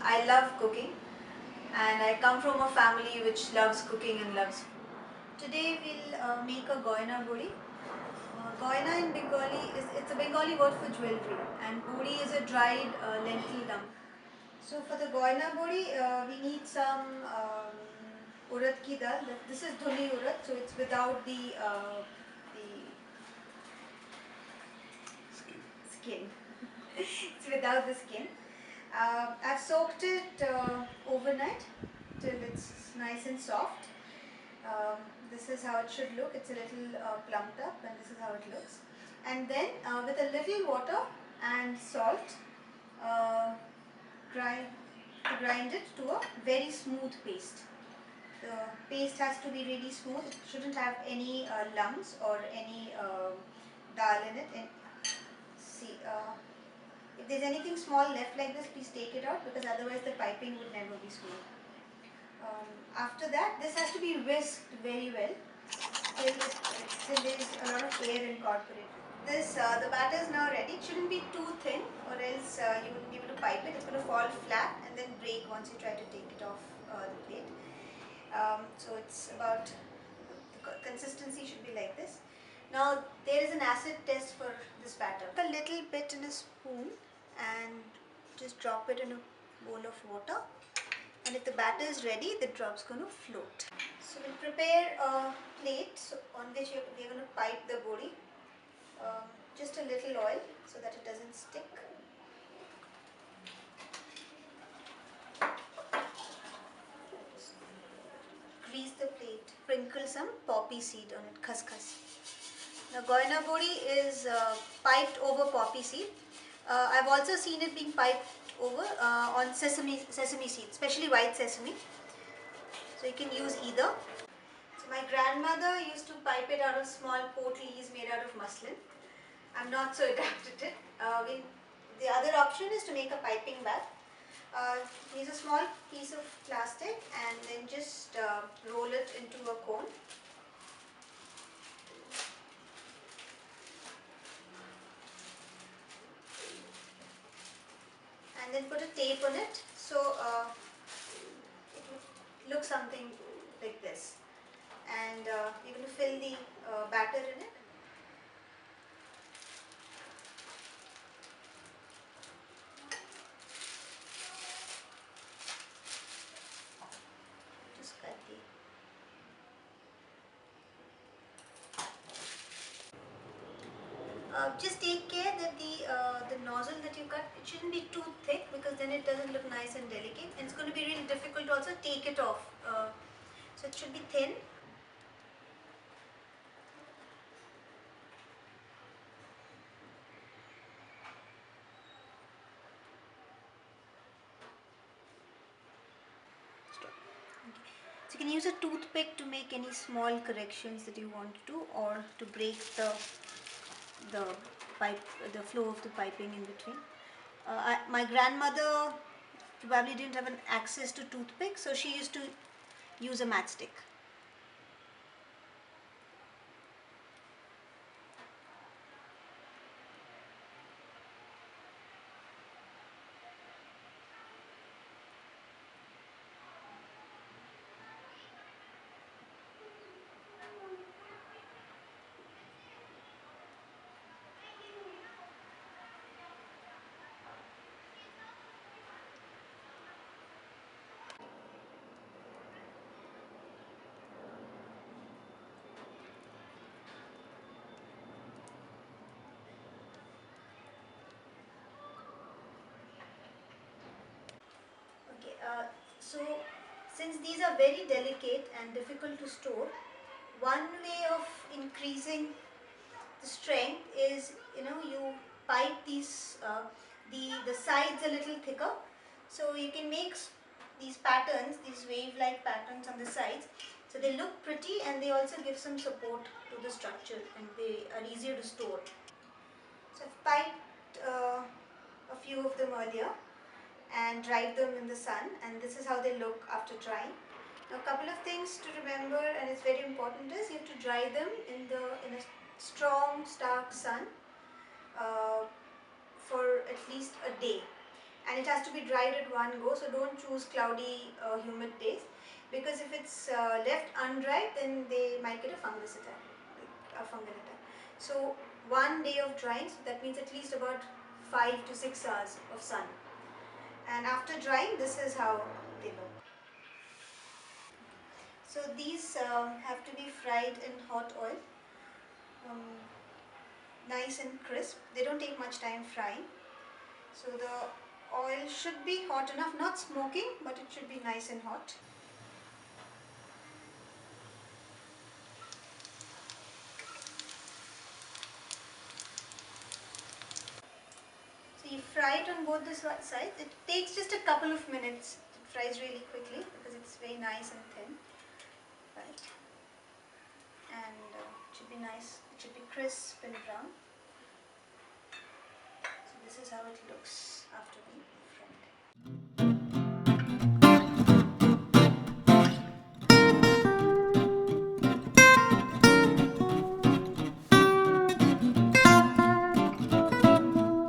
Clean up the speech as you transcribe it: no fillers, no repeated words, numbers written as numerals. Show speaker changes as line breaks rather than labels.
I love cooking, and I come from a family which loves cooking and loves food. Today we'll make a Goyna Bori. Goyna in Bengali it's a Bengali word for jewellery, and Bori is a dried lentil dump. So for the Goyna Bori, we need some urad ki dal. This is dhuni urad, so it's without the skin. It's without the skin. I've soaked it overnight till it's nice and soft. This is how it should look. It's a little plumped up, and this is how it looks. And then with a little water and salt, uh, grind it to a very smooth paste. The paste has to be really smooth. It shouldn't have any lumps or any dal in it. And see, if there's anything small left like this, please take it out, because otherwise the piping would never be smooth. After that, this has to be whisked very well till there is a lot of air incorporated. The batter is now ready. It shouldn't be too thin, or else you wouldn't be able to pipe it. It's going to fall flat and then break once you try to take it off the plate. So it's about, the consistency should be like this. Now there is an acid test for this batter. A little bit in a spoon and just drop it in a bowl of water. And if the batter is ready, the drop's going to float. So we'll prepare a plate on which we're going to pipe the bori. Just a little oil so that it doesn't stick. Grease the plate. Sprinkle some poppy seed on it, khaskhas. Now Goyna Bori is piped over poppy seed. I've also seen it being piped over on sesame seed, especially white sesame. So you can use either. So my grandmother used to pipe it out of small potlys made out of muslin. I'm not so adapted to it. The other option is to make a piping bag. Use a small piece of plastic and then just roll it into a cone. And then put a tape on it, so it would look something like this. And you're going to fill the batter in it. Just cut the just take care that the nozzle that you cut, it shouldn't be too thick, because then it doesn't look nice and delicate, and it's going to be really difficult to also take it off. So it should be thin. So you can use a toothpick to make any small corrections that you want to, or to break the pipe, the flow of the piping in between. My grandmother probably didn't have an access to toothpick, so she used to use a matchstick. Okay, so since these are very delicate and difficult to store, one way of increasing the strength is, you pipe these the sides a little thicker, so you can make these patterns, these wave-like patterns on the sides, so they look pretty and they also give some support to the structure, and they are easier to store. So I've piped a few of them earlier and dried them in the sun, and this is how they look after drying. Now a couple of things to remember, and it's very important, is you have to dry them in a strong, stark sun for at least a day. and it has to be dried at one go, so don't choose cloudy, humid days, because if it's left undried, then they might get a fungus attack, like a fungal attack. So one day of drying, so that means at least about 5 to 6 hours of sun. And after drying, this is how they look. So these have to be fried in hot oil, um, nice and crisp. They don't take much time frying. So the oil should be hot enough, not smoking, but it should be nice and hot. So you fry it on both the sides. It takes just a couple of minutes. It fries really quickly because it's very nice and thin. Right. And it should be nice. It should be crisp and brown. So this is how it looks after being